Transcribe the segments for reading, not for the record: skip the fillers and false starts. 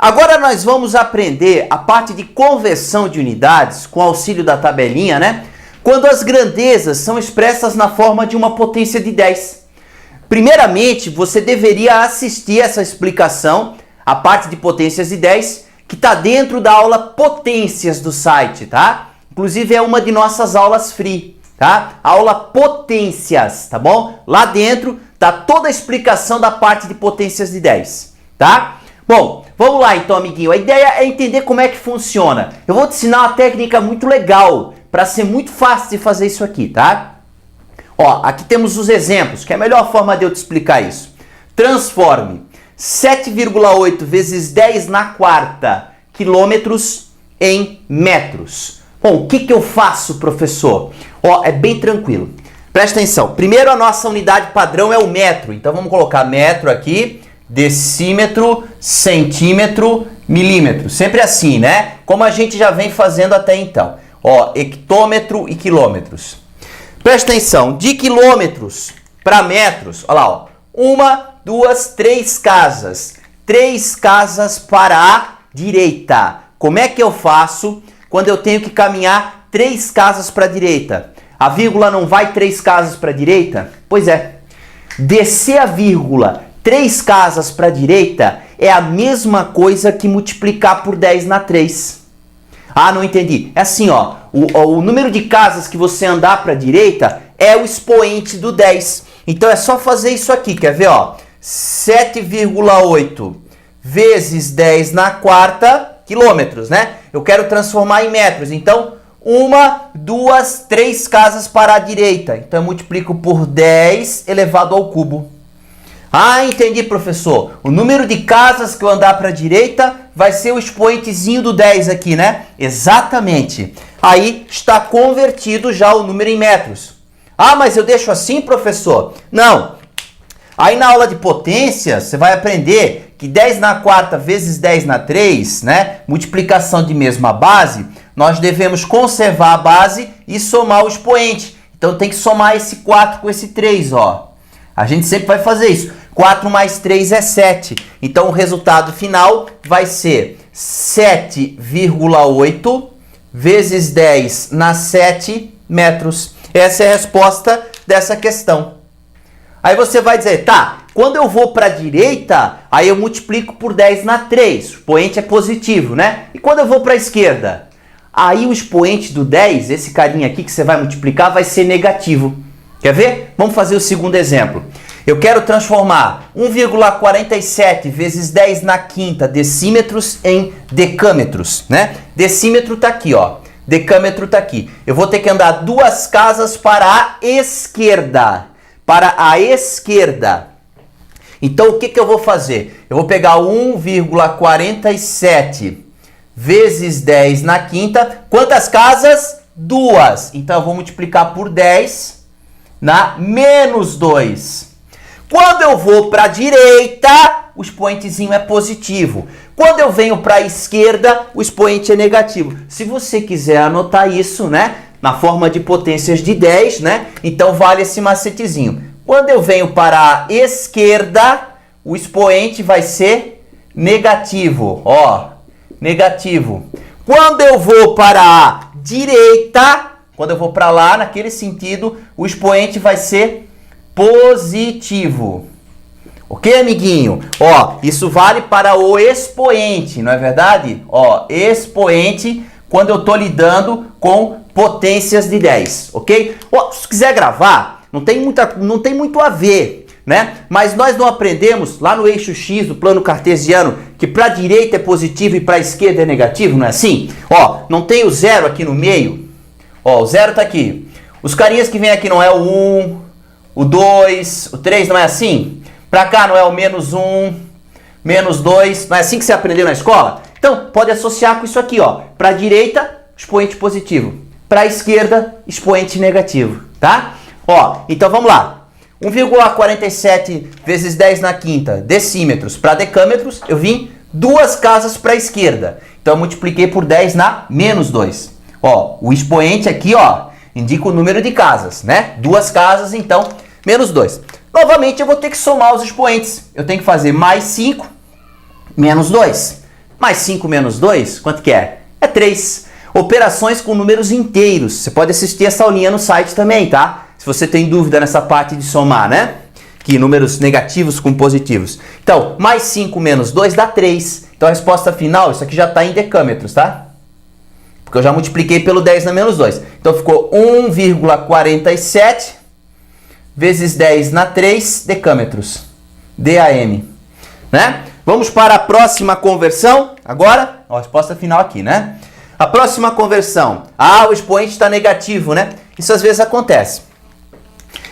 Agora nós vamos aprender a parte de conversão de unidades com auxílio da tabelinha, né? Quando as grandezas são expressas na forma de uma potência de 10. Primeiramente, você deveria assistir essa explicação, a parte de potências de 10, que está dentro da aula Potências do site, tá? Inclusive é uma de nossas aulas free, tá? Aula Potências, tá bom? Lá dentro tá toda a explicação da parte de potências de 10, tá? Bom, vamos lá então, amiguinho. A ideia é entender como é que funciona. Eu vou te ensinar uma técnica muito legal para ser muito fácil de fazer isso aqui, tá? Ó, aqui temos os exemplos, que é a melhor forma de eu te explicar isso. Transforme 7,8 vezes 10 na quarta quilômetros em metros. Bom, o que eu faço, professor? Ó, é bem tranquilo. Presta atenção. Primeiro, a nossa unidade padrão é o metro. Então, vamos colocar metro aqui, decímetro, centímetro, milímetro. Sempre assim, né? Como a gente já vem fazendo até então. Ó, hectômetro e quilômetros. Presta atenção. De quilômetros para metros, olha lá, ó. 1, 2, 3 casas. 3 casas para a direita. Como é que eu faço quando eu tenho que caminhar 3 casas para a direita? A vírgula não vai 3 casas para a direita? Pois é. Descer a vírgula 3 casas para a direita é a mesma coisa que multiplicar por 10 na 3. Ah, não entendi. É assim, ó. O número de casas que você andar para a direita é o expoente do 10. Então é só fazer isso aqui, quer ver, ó? 7,8 vezes 10 na quarta quilômetros, né? Eu quero transformar em metros. Então, 1, 2, 3 casas para a direita. Então eu multiplico por 10 elevado ao cubo. Ah, entendi, professor. O número de casas que eu andar para a direita vai ser o expoentezinho do 10 aqui, né? Exatamente. Aí está convertido já o número em metros. Ah, mas eu deixo assim, professor? Não. Aí na aula de potências, você vai aprender que 10 na quarta vezes 10 na 3, né? Multiplicação de mesma base, nós devemos conservar a base e somar o expoente. Então tem que somar esse 4 com esse 3, ó. A gente sempre vai fazer isso. 4 mais 3 é 7. Então o resultado final vai ser 7,8 vezes 10 na 7 metros. Essa é a resposta dessa questão. Aí você vai dizer, tá, quando eu vou para a direita, aí eu multiplico por 10 na 3. O expoente é positivo, né? E quando eu vou para a esquerda? Aí o expoente do 10, esse carinha aqui que você vai multiplicar, vai ser negativo. Quer ver? Vamos fazer o segundo exemplo. Eu quero transformar 1,47 vezes 10 na quinta decímetros em decâmetros, né? Decímetro tá aqui, ó. Decâmetro tá aqui. Eu vou ter que andar 2 casas para a esquerda. Para a esquerda. Então, o que eu vou fazer? Eu vou pegar 1,47 vezes 10 na quinta. Quantas casas? 2. Então, eu vou multiplicar por 10 na menos 2. Quando eu vou para a direita, o expoentezinho é positivo. Quando eu venho para a esquerda, o expoente é negativo. Se você quiser anotar isso, né, na forma de potências de 10, né, então vale esse macetezinho. Quando eu venho para a esquerda, o expoente vai ser negativo, ó, negativo. Quando eu vou para a direita, quando eu vou para lá, naquele sentido, o expoente vai ser positivo. Ok, amiguinho? Ó, isso vale para o expoente, não é verdade? Ó, expoente quando eu estou lidando com potências de 10, ok? Ó, se quiser gravar, não tem muito a ver, né? Mas nós não aprendemos lá no eixo X do plano cartesiano que para a direita é positivo e para a esquerda é negativo, não é assim? Ó, não tem o zero aqui no meio? Ó, o zero tá aqui. Os carinhas que vem aqui não é o 1, o 2, o 3, não é assim? Para cá não é o menos 1, menos 2, não é assim que você aprendeu na escola? Então, pode associar com isso aqui, ó. Para a direita, expoente positivo. Para a esquerda, expoente negativo, tá? Ó, então vamos lá. 1,47 vezes 10 na quinta, decímetros. Para decâmetros, eu vim 2 casas para a esquerda. Então, eu multipliquei por 10 na menos 2. Ó, o expoente aqui, ó, indica o número de casas, né? 2 casas, então, menos 2. Novamente, eu vou ter que somar os expoentes. Eu tenho que fazer mais 5, menos 2. Mais 5 menos 2, quanto que é? É 3. Operações com números inteiros. Você pode assistir essa aulinha no site também, tá? Se você tem dúvida nessa parte de somar, né? Que números negativos com positivos. Então, mais 5 menos 2 dá 3. Então, a resposta final, isso aqui já está em decâmetros, tá? Porque eu já multipliquei pelo 10 na menos 2. Então, ficou 1,47 vezes 10 na 3 decâmetros. DAM. Né? Vamos para a próxima conversão. Agora, ó, a resposta final aqui, né? A próxima conversão. Ah, o expoente está negativo, né? Isso às vezes acontece.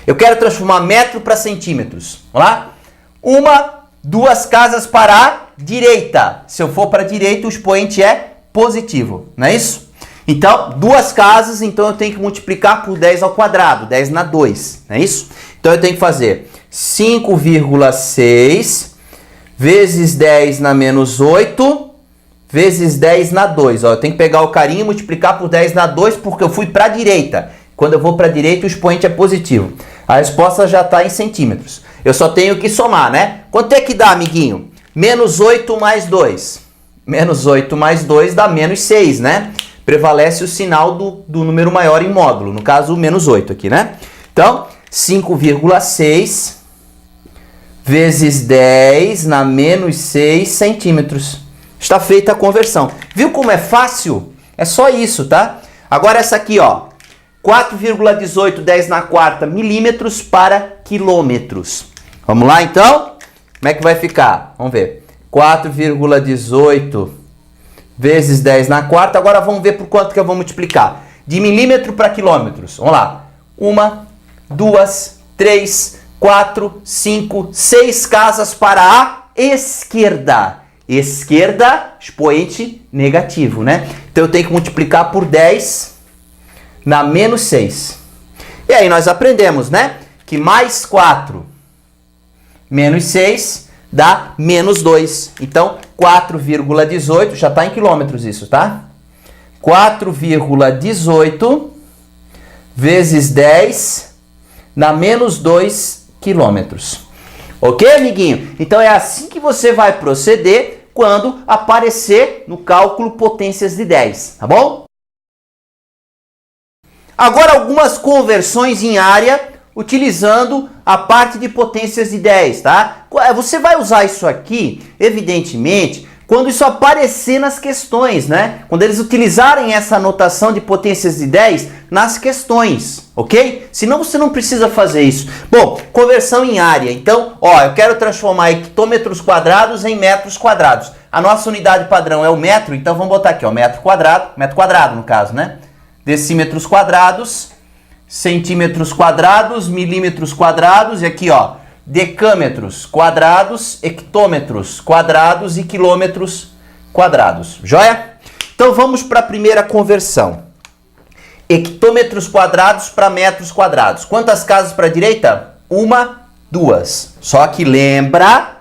Eu quero transformar metro para centímetros. Vamos lá? 2 casas para a direita. Se eu for para a direita, o expoente é positivo. Não é isso? Então, 2 casas, então eu tenho que multiplicar por 10 ao quadrado. 10 na 2. Não é isso? Então eu tenho que fazer 5,6 vezes 10 na menos 8 vezes 10 na 2. Ó, eu tenho que pegar o carinho e multiplicar por 10 na 2 porque eu fui para a direita. Quando eu vou para a direita, o expoente é positivo. A resposta já está em centímetros. Eu só tenho que somar, né? Quanto é que dá, amiguinho? Menos 8 mais 2. Menos 8 mais 2 dá menos 6, né? Prevalece o sinal do número maior em módulo. No caso, o menos 8 aqui, né? Então, 5,6 vezes 10 na menos 6 centímetros. Está feita a conversão. Viu como é fácil? É só isso, tá? Agora essa aqui, ó. 4,18, 10 na quarta milímetros para quilômetros. Vamos lá, então? Como é que vai ficar? Vamos ver. 4,18 vezes 10 na quarta. Agora vamos ver por quanto que eu vou multiplicar. De milímetro para quilômetros. Vamos lá. 1, 2, 3, 4, 5, 6 casas para a esquerda. Esquerda, expoente negativo, né? Então eu tenho que multiplicar por 10 na menos 6. E aí nós aprendemos, né? Que mais 4 menos 6 dá menos 2. Então, 4,18, já está em quilômetros isso, tá? 4,18 vezes 10 na menos 2 quilômetros. Ok, amiguinho? Então é assim que você vai proceder quando aparecer no cálculo potências de 10, tá bom? Agora algumas conversões em área utilizando a parte de potências de 10, tá? Você vai usar isso aqui, evidentemente, quando isso aparecer nas questões, né? Quando eles utilizarem essa notação de potências de 10 nas questões, ok? Senão você não precisa fazer isso. Bom, conversão em área. Então, ó, eu quero transformar hectômetros quadrados em metros quadrados. A nossa unidade padrão é o metro, então vamos botar aqui, ó, metro quadrado no caso, né? Decímetros quadrados, centímetros quadrados, milímetros quadrados e aqui, ó, decâmetros quadrados, hectômetros quadrados e quilômetros quadrados. Joia? Então vamos para a primeira conversão. Hectômetros quadrados para metros quadrados. Quantas casas para a direita? 1, 2. Só que lembra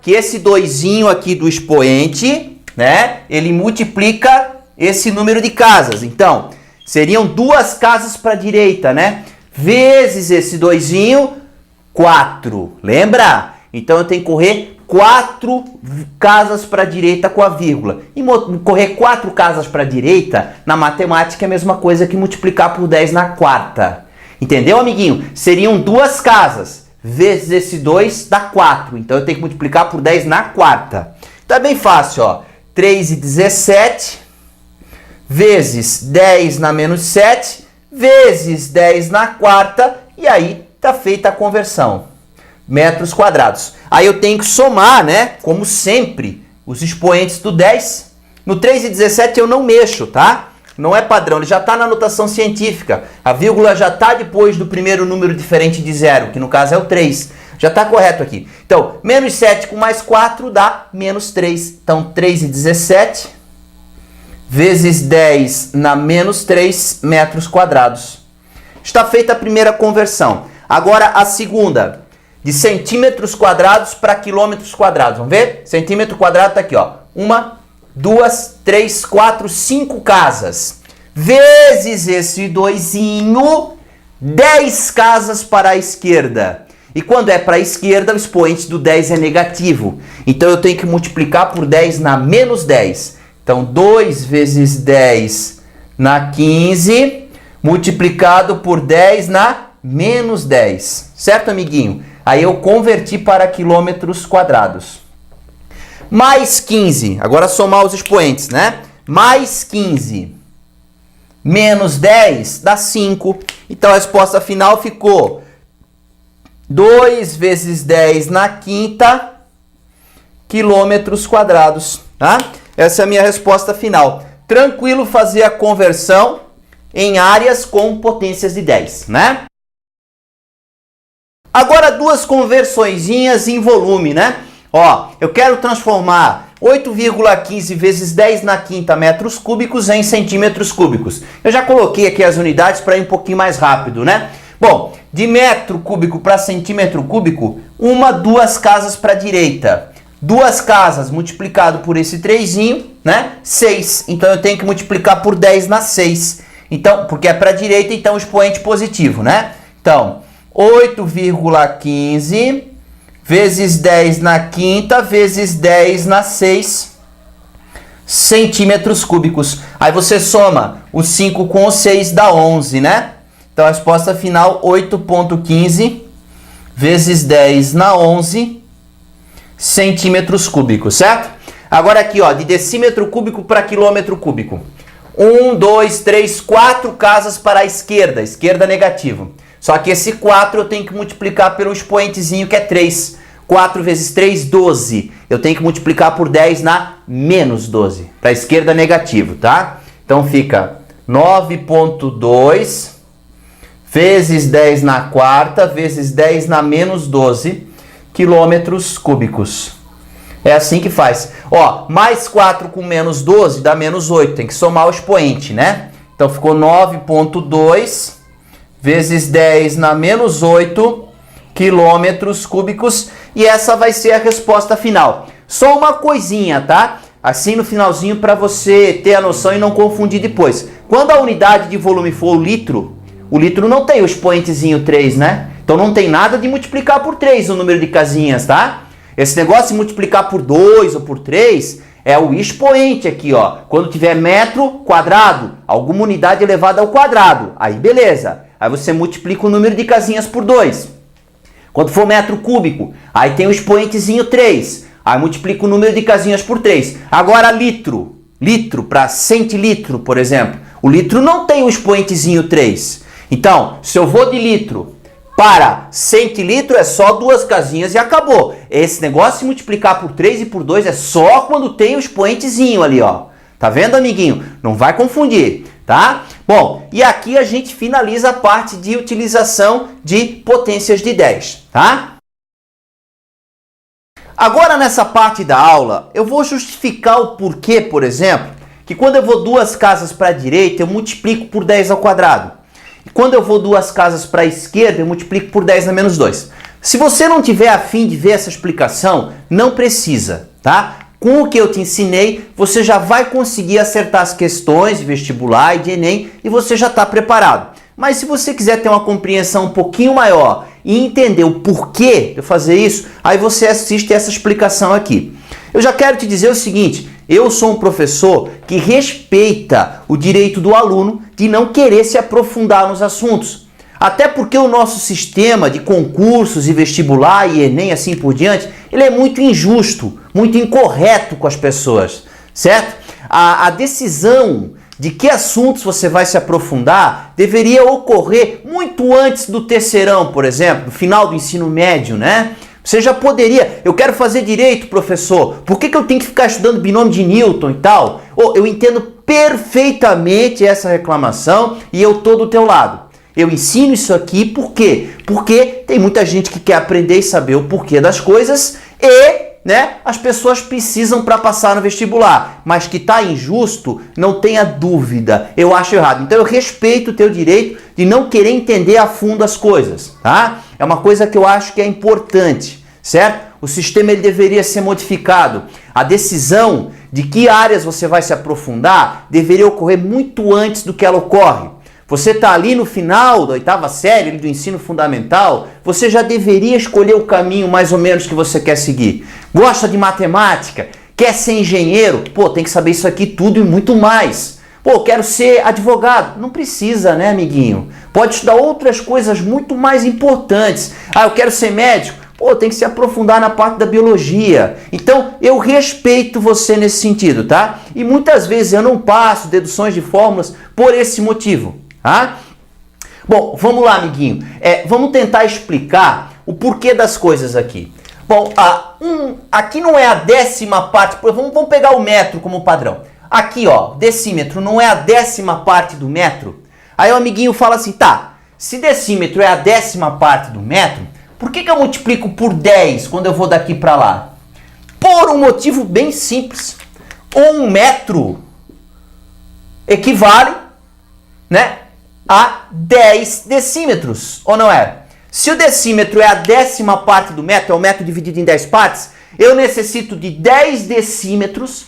que esse doisinho aqui do expoente, né? Ele multiplica esse número de casas. Então, seriam 2 casas para a direita, né? Vezes esse doisinho, 4. Lembra? Então eu tenho que correr 4 casas para a direita com a vírgula. E correr 4 casas para a direita, na matemática é a mesma coisa que multiplicar por 10 na quarta. Entendeu, amiguinho? Seriam 2 casas. Vezes esse 2 dá 4. Então eu tenho que multiplicar por 10 na quarta. Tá bem fácil, ó. 3,17 vezes 10 na menos 7 vezes 10 na quarta. E aí tá feita a conversão. Metros quadrados. Aí eu tenho que somar, né? Como sempre, os expoentes do 10. No 3,17 eu não mexo, tá? Não é padrão, ele já está na notação científica. A vírgula já está depois do primeiro número diferente de 0, que no caso é o 3. Já está correto aqui. Então, menos 7 com mais 4 dá menos 3. Então, 3,17 vezes 10 na menos 3 metros quadrados. Está feita a primeira conversão. Agora a segunda, de centímetros quadrados para quilômetros quadrados. Vamos ver? Centímetro quadrado está aqui, ó. 1, 2, 3, 4, 5 casas. Vezes esse doisinho, 10 casas para a esquerda. E quando é para a esquerda, o expoente do 10 é negativo. Então eu tenho que multiplicar por 10 na menos 10. Então 2 vezes 10 na 15, multiplicado por 10 na menos 10. Certo, amiguinho? Aí eu converti para quilômetros quadrados. Mais 15, agora somar os expoentes, né? Mais 15 menos 10 dá 5. Então a resposta final ficou 2 vezes 10 na quinta quilômetros quadrados, tá? Essa é a minha resposta final. Tranquilo fazer a conversão em áreas com potências de 10, né? Agora duas conversõezinhas em volume, né? Ó, eu quero transformar 8,15 vezes 10 na quinta metros cúbicos em centímetros cúbicos. Eu já coloquei aqui as unidades para ir um pouquinho mais rápido, né? Bom, de metro cúbico para centímetro cúbico, duas casas para a direita. 2 casas multiplicado por esse 3zinho, né? 6. Então eu tenho que multiplicar por 10 na 6. Então, porque é para a direita, então expoente positivo, né? Então, 8,15 vezes 10 na quinta vezes 10 na 6 centímetros cúbicos. Aí você soma o 5 com o 6 dá 11, né? Então a resposta final 8,15 vezes 10 na 11 centímetros cúbicos, certo? Agora aqui, ó, de decímetro cúbico para quilômetro cúbico. 1, 2, 3, 4 casas para a esquerda, esquerda negativo. Só que esse 4 eu tenho que multiplicar pelo expoentezinho que é 3. 4 vezes 3, 12. Eu tenho que multiplicar por 10 na menos 12. Para a esquerda negativo, tá? Então fica 9,2 vezes 10 na quarta vezes 10 na menos 12 quilômetros cúbicos. É assim que faz. Ó, mais 4 com menos 12 dá menos 8. Tem que somar o expoente, né? Então ficou 9,2 vezes 10 na menos 8 quilômetros cúbicos. E essa vai ser a resposta final. Só uma coisinha, tá? Assim no finalzinho para você ter a noção e não confundir depois. Quando a unidade de volume for o litro não tem o expoentezinho 3, né? Então não tem nada de multiplicar por 3 o número de casinhas, tá? Esse negócio de multiplicar por 2 ou por 3 é o expoente aqui, ó. Quando tiver metro quadrado, alguma unidade elevada ao quadrado, aí beleza. Aí você multiplica o número de casinhas por 2. Quando for metro cúbico, aí tem o expoentezinho 3. Aí multiplica o número de casinhas por 3. Agora litro para centilitro, por exemplo. O litro não tem o expoentezinho 3. Então, se eu vou de litro para centilitro, é só 2 casinhas e acabou. Esse negócio de multiplicar por 3 e por 2 é só quando tem o expoentezinho ali, ó. Tá vendo, amiguinho? Não vai confundir, tá? Bom, e aqui a gente finaliza a parte de utilização de potências de 10, tá? Agora nessa parte da aula, eu vou justificar o porquê, por exemplo, que quando eu vou 2 casas para a direita, eu multiplico por 10 ao quadrado. E quando eu vou 2 casas para a esquerda, eu multiplico por 10 na menos 2. Se você não tiver a fim de ver essa explicação, não precisa, tá? Com o que eu te ensinei, você já vai conseguir acertar as questões de vestibular e de Enem e você já está preparado. Mas se você quiser ter uma compreensão um pouquinho maior e entender o porquê de eu fazer isso, aí você assiste essa explicação aqui. Eu já quero te dizer o seguinte, eu sou um professor que respeita o direito do aluno de não querer se aprofundar nos assuntos. Até porque o nosso sistema de concursos e vestibular e Enem assim por diante, ele é muito injusto, muito incorreto com as pessoas, certo? A decisão de que assuntos você vai se aprofundar deveria ocorrer muito antes do terceirão, por exemplo, do final do ensino médio, né? Você já poderia, eu quero fazer direito, professor, por que eu tenho que ficar estudando binômio de Newton e tal? Eu entendo perfeitamente essa reclamação e eu tô do teu lado. Eu ensino isso aqui por quê? Porque tem muita gente que quer aprender e saber o porquê das coisas e, né, as pessoas precisam para passar no vestibular. Mas que tá injusto, não tenha dúvida. Eu acho errado. Então eu respeito o teu direito de não querer entender a fundo as coisas, tá? É uma coisa que eu acho que é importante, certo? O sistema ele deveria ser modificado. A decisão de que áreas você vai se aprofundar deveria ocorrer muito antes do que ela ocorre. Você está ali no final da 8ª série do ensino fundamental, você já deveria escolher o caminho mais ou menos que você quer seguir. Gosta de matemática? Quer ser engenheiro? Pô, tem que saber isso aqui tudo e muito mais. Pô, quero ser advogado. Não precisa, né, amiguinho? Pode estudar outras coisas muito mais importantes. Ah, eu quero ser médico. Pô, tem que se aprofundar na parte da biologia. Então, eu respeito você nesse sentido, tá? E muitas vezes eu não passo deduções de fórmulas por esse motivo, tá? Bom, vamos lá, amiguinho. Vamos tentar explicar o porquê das coisas aqui. Bom, aqui não é a 10ª parte, vamos pegar o metro como padrão. Aqui, ó, decímetro não é a 10ª parte do metro? Aí o amiguinho fala assim, tá, se decímetro é a 10ª parte do metro, por que eu multiplico por 10 quando eu vou daqui para lá? Por um motivo bem simples. 1 metro equivale, né, a 10 decímetros, ou não é? Se o decímetro é a 10ª parte do metro, é o metro dividido em 10 partes, eu necessito de 10 decímetros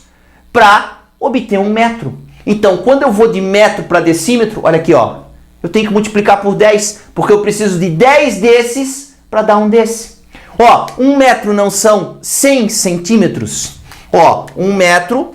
para obter 1 metro. Então, quando eu vou de metro para decímetro, olha aqui, ó, eu tenho que multiplicar por 10, porque eu preciso de 10 desses para dar um desse. Ó, 1 metro não são 100 centímetros? Ó, 1 metro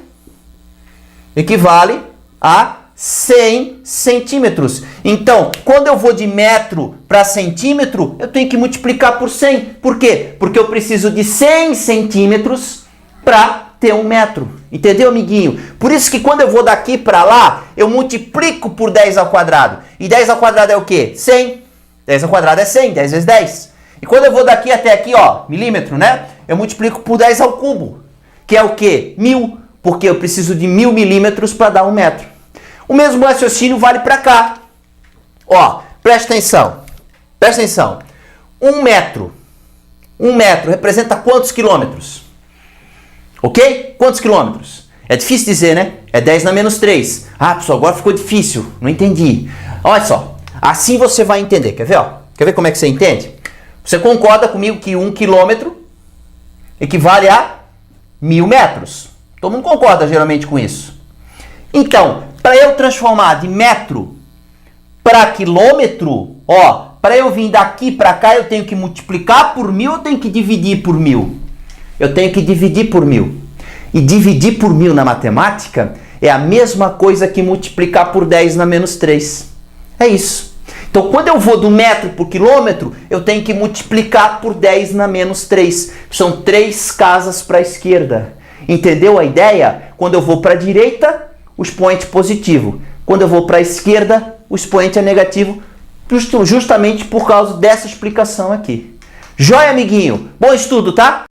equivale a 100 centímetros. Então, quando eu vou de metro para centímetro, eu tenho que multiplicar por 100. Por quê? Porque eu preciso de 100 centímetros para ter 1 metro. Entendeu, amiguinho? Por isso que quando eu vou daqui para lá, eu multiplico por 10 ao quadrado. E 10 ao quadrado é o quê? 100. 10 ao quadrado é 100, 10 vezes 10. E quando eu vou daqui até aqui, ó, milímetro, né? Eu multiplico por 10 ao cubo, que é o quê? 1000, porque eu preciso de 1000 milímetros para dar 1 metro. O mesmo raciocínio vale para cá. Ó, presta atenção. Presta atenção. 1 metro. 1 metro representa quantos quilômetros? Ok? Quantos quilômetros? É difícil dizer, né? É 10 na menos 3. Ah, pessoal, agora ficou difícil. Não entendi. Olha só. Assim você vai entender. Quer ver, ó? Quer ver como é que você entende? Você concorda comigo que 1 quilômetro equivale a 1000 metros. Todo mundo concorda geralmente com isso. Então, para eu transformar de metro para quilômetro, ó, para eu vir daqui para cá, eu tenho que multiplicar por 1000 ou tenho que dividir por 1000? Eu tenho que dividir por 1000. E dividir por 1000 na matemática é a mesma coisa que multiplicar por 10 na menos 3. É isso. Então, quando eu vou do metro por quilômetro, eu tenho que multiplicar por 10 na menos 3. São 3 casas para a esquerda. Entendeu a ideia? Quando eu vou para a direita, o expoente positivo. Quando eu vou para a esquerda, o expoente é negativo, justamente por causa dessa explicação aqui. Joia, amiguinho? Bom estudo, tá?